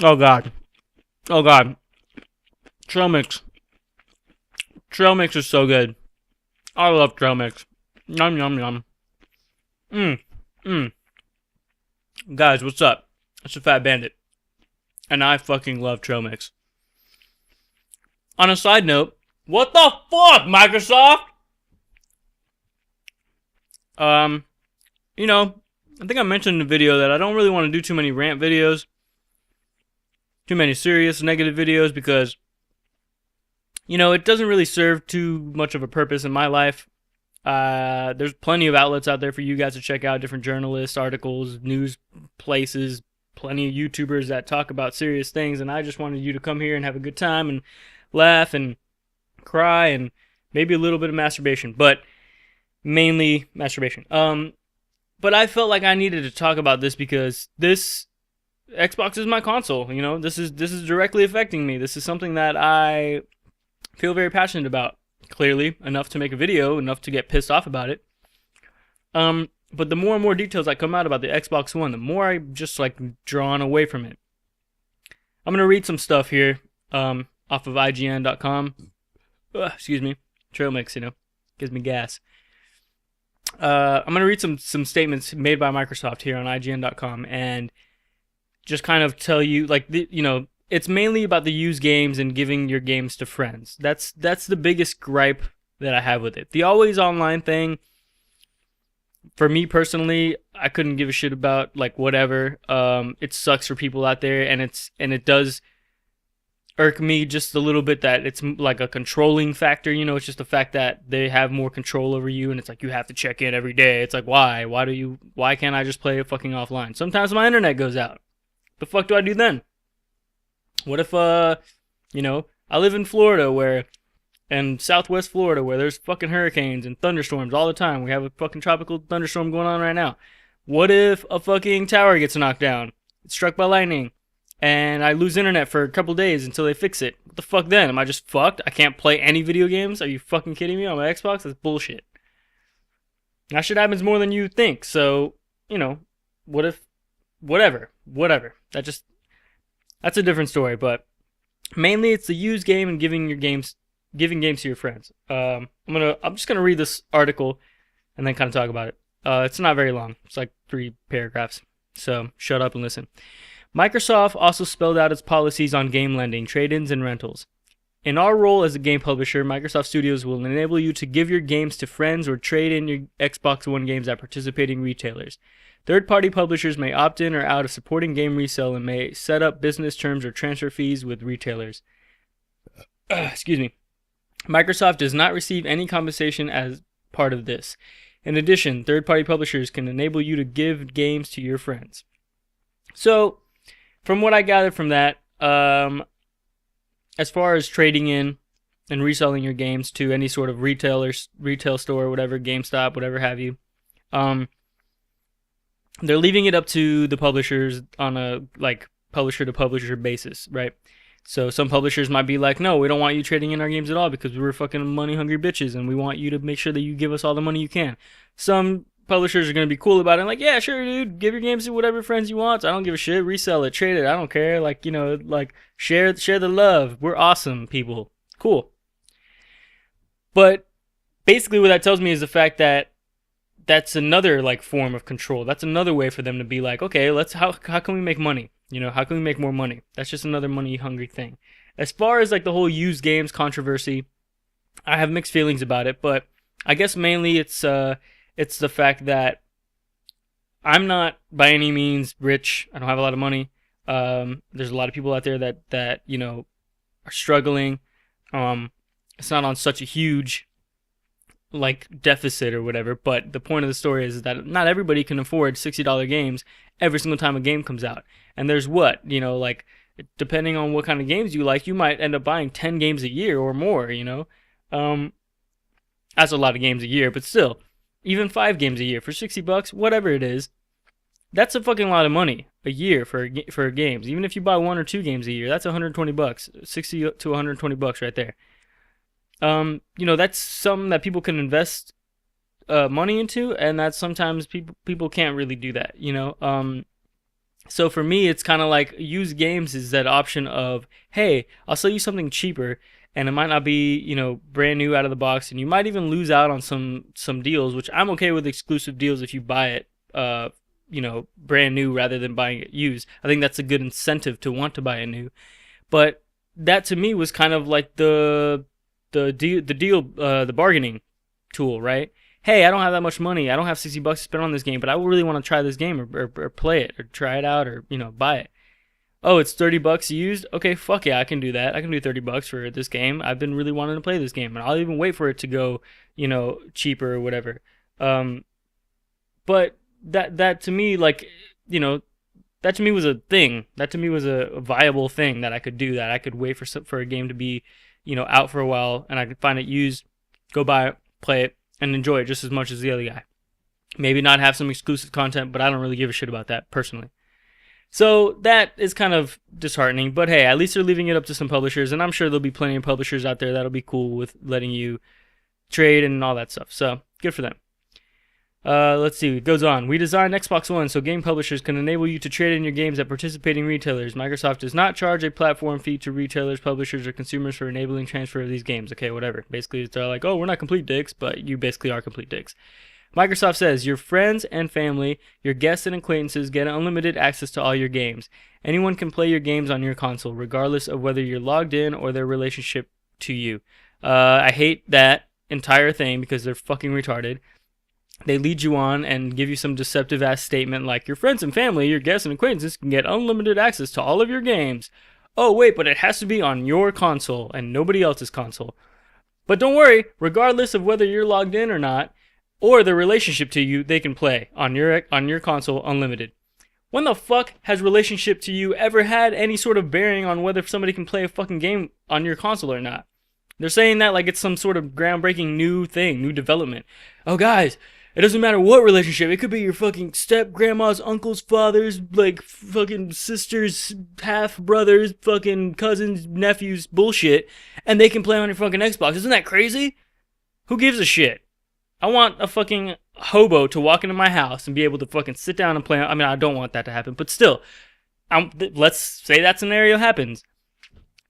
Oh god. Oh god. Trail mix. Trail mix is so good. I love trail mix. Yum yum yum. Mmm. Mmm. Guys, what's up? It's the Fat Bandit. And I fucking love trail mix. On a side note, what the fuck, Microsoft? You know, I think I mentioned in the video that I don't really want to do too many rant videos, too many serious negative videos, because, it doesn't really serve too much of a purpose in my life. There's plenty of outlets out there for you guys to check out, different journalists, articles, news places, plenty of YouTubers that talk about serious things, and I just wanted you to come here and have a good time and laugh and cry and maybe a little bit of masturbation, but mainly masturbation. But I felt like I needed to talk about this because this Xbox is my console. This is directly affecting me. This is something that I feel very passionate about. Clearly, enough to make a video, enough to get pissed off about it. But the more and more details that come out about the Xbox One, the more I just drawn away from it. I'm gonna read some stuff here, off of IGN.com. Excuse me, trail mix, gives me gas. I'm gonna read some statements made by Microsoft here on IGN.com and just kind of tell you, it's mainly about the used games and giving your games to friends. That's the biggest gripe that I have with it. The always online thing, for me personally, I couldn't give a shit about, whatever. It sucks for people out there, and it does irk me just a little bit that it's like a controlling factor. It's just the fact that they have more control over you, and it's like you have to check in every day. It's like, why can't I just play it fucking offline? Sometimes my internet goes out. The fuck do I do then? What if, I live in Florida and Southwest Florida, where there's fucking hurricanes and thunderstorms all the time. We have a fucking tropical thunderstorm going on right now. What if a fucking tower gets knocked down? It's struck by lightning. And I lose internet for a couple days until they fix it. What the fuck then? Am I just fucked? I can't play any video games? Are you fucking kidding me on my Xbox? That's bullshit. That shit happens more than you think. So, what if... Whatever. That's a different story, but mainly it's the used game and giving games to your friends. I'm just gonna read this article and then kind of talk about it. It's not very long. It's like 3 paragraphs. So shut up and listen. Microsoft also spelled out its policies on game lending, trade-ins, and rentals. In our role as a game publisher, Microsoft Studios will enable you to give your games to friends or trade in your Xbox One games at participating retailers. Third-party publishers may opt in or out of supporting game resale and may set up business terms or transfer fees with retailers. Excuse me. Microsoft does not receive any compensation as part of this. In addition, third-party publishers can enable you to give games to your friends. So, from what I gathered from that, as far as trading in and reselling your games to any sort of retail store, whatever, GameStop, whatever have you, they're leaving it up to the publishers on a publisher to publisher basis, right? So some publishers might be like, no, we don't want you trading in our games at all because we're fucking money hungry bitches and we want you to make sure that you give us all the money you can. Some publishers are going to be cool about it, like, yeah, sure, dude, give your games to whatever friends you want. I don't give a shit. Resell it, trade it, I don't care. Share the love. We're awesome people. Cool. But basically what that tells me is the fact that that's another form of control. That's another way for them to be like, okay, how can we make money? How can we make more money? That's just another money hungry thing. As far as the whole used games controversy, I have mixed feelings about it, but I guess mainly it's the fact that I'm not by any means rich. I don't have a lot of money. There's a lot of people out there that are struggling. It's not on such a huge deficit or whatever, but the point of the story is that not everybody can afford $60 games every single time a game comes out. And there's depending on what kind of games you like, you might end up buying 10 games a year or more, that's a lot of games a year, but still, even 5 games a year for $60, whatever it is, that's a fucking lot of money a year for games. Even if you buy 1 or 2 games a year, that's $120, 60 to $120 right there. That's something that people can invest money into, and that sometimes people can't really do that, So for me, it's kind of like used games is that option of, hey, I'll sell you something cheaper, and it might not be, brand new out of the box, and you might even lose out on some deals, which I'm okay with exclusive deals if you buy it, brand new rather than buying it used. I think that's a good incentive to want to buy it new. But that to me was kind of like the bargaining tool, right? Hey, I don't have that much money. I don't have $60 to spend on this game, but I really want to try this game or play it or try it out or buy it. Oh, it's $30 used. Okay, fuck yeah, I can do that. I can do $30 for this game. I've been really wanting to play this game, and I'll even wait for it to go, cheaper or whatever. But that to me, like, that to me was a thing. That to me was a viable thing that I could do. That I could wait for a game to be, out for a while, and I could find it used, go buy it, play it, and enjoy it just as much as the other guy. Maybe not have some exclusive content, but I don't really give a shit about that personally. So that is kind of disheartening, but hey, at least they're leaving it up to some publishers, and I'm sure there'll be plenty of publishers out there that'll be cool with letting you trade and all that stuff. So good for them. Let's see. It goes on. We designed Xbox One so game publishers can enable you to trade in your games at participating retailers. Microsoft does not charge a platform fee to retailers, publishers, or consumers for enabling transfer of these games. Okay, whatever. Basically, they're like, oh, we're not complete dicks, but you basically are complete dicks. Microsoft says your friends and family, your guests and acquaintances get unlimited access to all your games. Anyone can play your games on your console, regardless of whether you're logged in or their relationship to you. I hate that entire thing because they're fucking retarded. They lead you on and give you some deceptive ass statement like your friends and family, your guests and acquaintances can get unlimited access to all of your games. Oh wait, but it has to be on your console and nobody else's console. But don't worry, regardless of whether you're logged in or not, or their relationship to you, they can play on your console unlimited. When the fuck has relationship to you ever had any sort of bearing on whether somebody can play a fucking game on your console or not? They're saying that like it's some sort of groundbreaking new thing, new development. Oh guys, it doesn't matter what relationship. It could be your fucking step-grandma's uncle's father's, like, fucking sister's half-brothers, fucking cousins, nephews, bullshit, and they can play on your fucking Xbox. Isn't that crazy? Who gives a shit? I want a fucking hobo to walk into my house and be able to fucking sit down and play. I mean, I don't want that to happen, but still, let's say that scenario happens.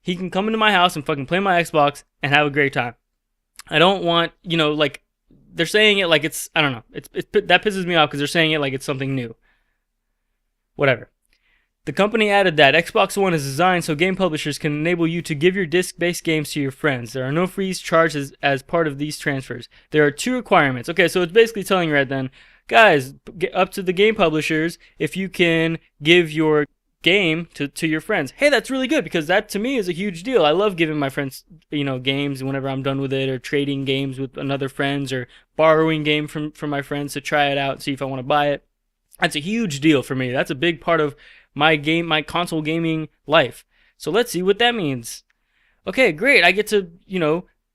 He can come into my house and fucking play my Xbox and have a great time. I don't want, like, they're saying it like it's, I don't know. That pisses me off because they're saying it like it's something new. Whatever. The company added that Xbox One is designed so game publishers can enable you to give your disc-based games to your friends. There are no fees charged as part of these transfers. There are 2 requirements. Okay, so it's basically telling you right then, guys, get up to the game publishers if you can give your game to your friends. Hey, that's really good because that to me is a huge deal. I love giving my friends, games whenever I'm done with it, or trading games with another friends, or borrowing game from my friends to try it out and see if I want to buy it. That's a huge deal for me. That's a big part of my console gaming life. So let's see what that means. Okay, great. I get to,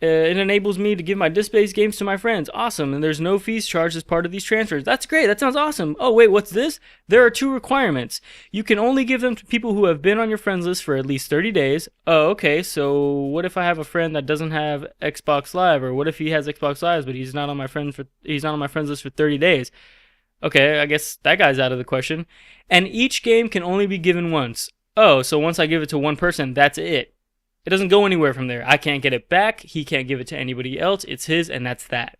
it enables me to give my disc-based games to my friends. Awesome. And there's no fees charged as part of these transfers. That's great. That sounds awesome. Oh, wait, what's this? There are 2 requirements. You can only give them to people who have been on your friends list for at least 30 days. Oh, okay. So what if I have a friend that doesn't have Xbox Live? Or what if he has Xbox Live, but he's not on my friends list for 30 days? Okay, I guess that guy's out of the question. And each game can only be given once. Oh, so once I give it to one person, that's it. It doesn't go anywhere from there. I can't get it back. He can't give it to anybody else. It's his, and that's that.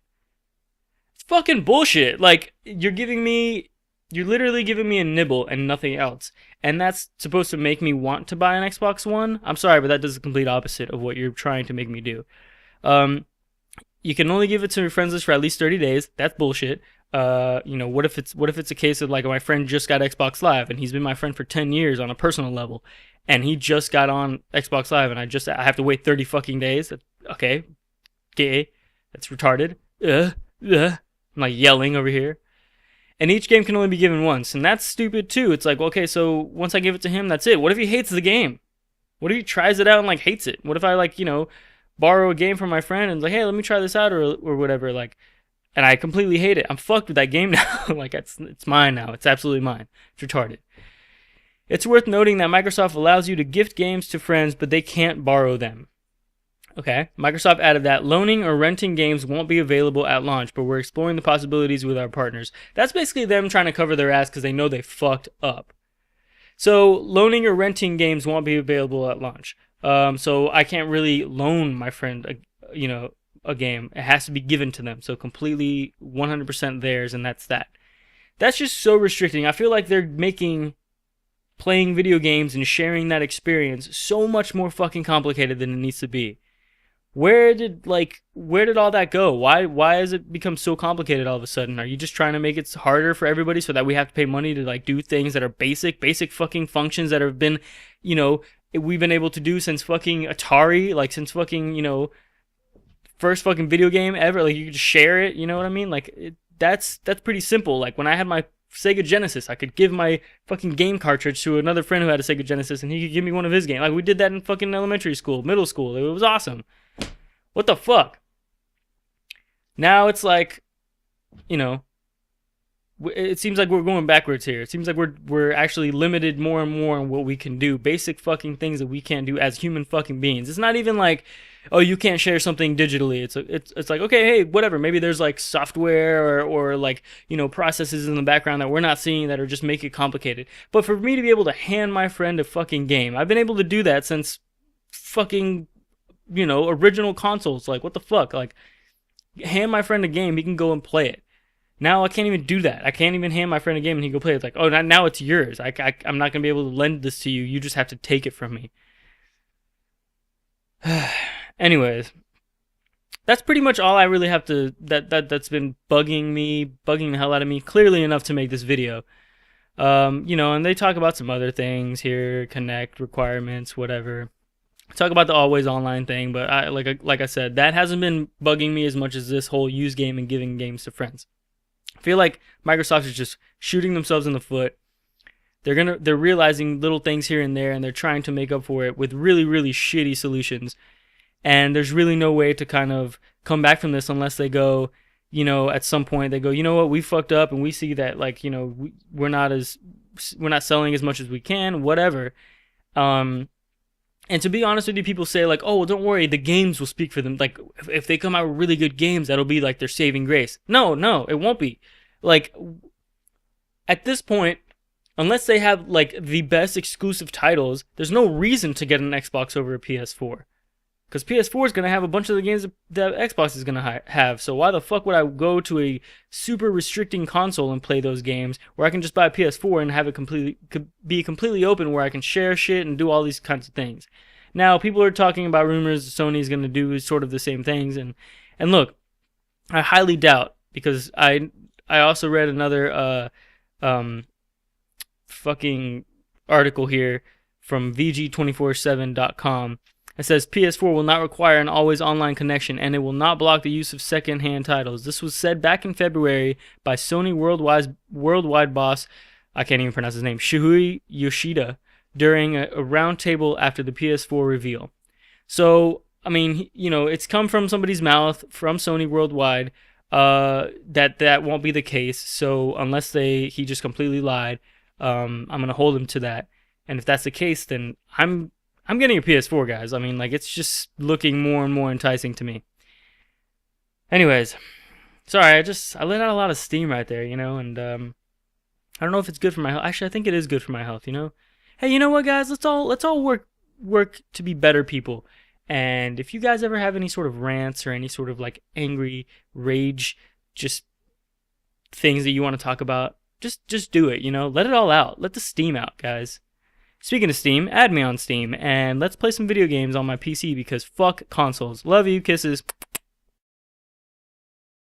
It's fucking bullshit. Like, you're literally giving me a nibble and nothing else. And that's supposed to make me want to buy an Xbox One? I'm sorry, but that does the complete opposite of what you're trying to make me do. You can only give it to your friends list for at least 30 days. That's bullshit. What if it's a case of like my friend just got Xbox Live and he's been my friend for 10 years on a personal level, and he just got on Xbox Live and I have to wait 30 fucking days. Okay, gay. That's retarded. I'm like yelling over here. And each game can only be given once, and that's stupid too. It's like, okay, so once I give it to him, that's it. What if he hates the game? What if he tries it out and like hates it? What if I borrow a game from my friend and like, hey, let me try this out or whatever, like, and I completely hate it. I'm fucked with that game now. Like, it's mine now. It's absolutely mine. It's retarded. It's worth noting that Microsoft allows you to gift games to friends, but they can't borrow them. Okay. Microsoft added that loaning or renting games won't be available at launch, but we're exploring the possibilities with our partners. That's basically them trying to cover their ass because they know they fucked up. So loaning or renting games won't be available at launch. So I can't really loan my friend a game. It has to be given to them. So completely 100% theirs, and that's that. That's just so restricting. I feel like they're making playing video games and sharing that experience so much more fucking complicated than it needs to be. Where did all that go? Why has it become so complicated all of a sudden? Are you just trying to make it harder for everybody so that we have to pay money to like do things that are basic fucking functions that have been, you know, we've been able to do since fucking Atari, like since fucking, first fucking video game ever. Like you could just share it, you know what I mean? That's pretty simple. Like when I had my Sega Genesis, I could give my fucking game cartridge to another friend who had a Sega Genesis and he could give me one of his games. Like we did that in fucking elementary school, middle school. It was awesome. What the fuck? Now it's like, you know, it seems like we're going backwards here. It seems like we're actually limited more and more on what we can do. Basic fucking things that we can't do as human fucking beings. It's not even like, oh, you can't share something digitally. It's like, okay, hey, whatever. Maybe there's like software or like, processes in the background that we're not seeing that are just make it complicated. But for me to be able to hand my friend a fucking game, I've been able to do that since fucking original consoles. Like, what the fuck? Like, hand my friend a game, he can go and play it. Now I can't even do that. I can't even hand my friend a game and he can go play it. It's like, oh, now it's yours. I'm not going to be able to lend this to you. You just have to take it from me. Anyways, that's pretty much all I really have to, that's been bugging the hell out of me, clearly enough to make this video. And they talk about some other things here, connect, requirements, whatever. Talk about the always online thing, but like I said, that hasn't been bugging me as much as this whole use game and giving games to friends. I feel like Microsoft is just shooting themselves in the foot. They're realizing little things here and there, and they're trying to make up for it with really, really shitty solutions. And there's really no way to kind of come back from this unless they go, at some point they go, you know what, we fucked up, and we see that we're not selling as much as we can, whatever. And to be honest with you, people say like, oh, well, don't worry, the games will speak for them. Like, if they come out with really good games, that'll be like their saving grace. No, it won't be. Like, at this point, unless they have like the best exclusive titles, there's no reason to get an Xbox over a PS4. Because PS4 is going to have a bunch of the games that Xbox is going to have. So why the fuck would I go to a super restricting console and play those games where I can just buy a PS4 and have it be completely open where I can share shit and do all these kinds of things? Now, people are talking about rumors Sony is going to do sort of the same things. And look, I highly doubt, because I also read another fucking article here from VG247.com. It says PS4 will not require an always online connection, and it will not block the use of second-hand titles. This was said back in February by Sony worldwide boss, I can't even pronounce his name, Shuhei Yoshida, during a roundtable after the PS4 reveal. So, I mean, it's come from somebody's mouth, from Sony worldwide, that won't be the case. So unless he just completely lied, I'm going to hold him to that. And if that's the case, then I'm getting a PS4, guys. I mean, like, it's just looking more and more enticing to me. Anyways, sorry, I let out a lot of steam right there, and I don't know if it's good for my health. Actually, I think it is good for my health, Hey, you know what, guys? Let's all work to be better people. And if you guys ever have any sort of rants or any sort of like angry rage, just things that you want to talk about, just do it, Let it all out. Let the steam out, guys. Speaking of Steam, add me on Steam, and let's play some video games on my PC because fuck consoles. Love you, kisses.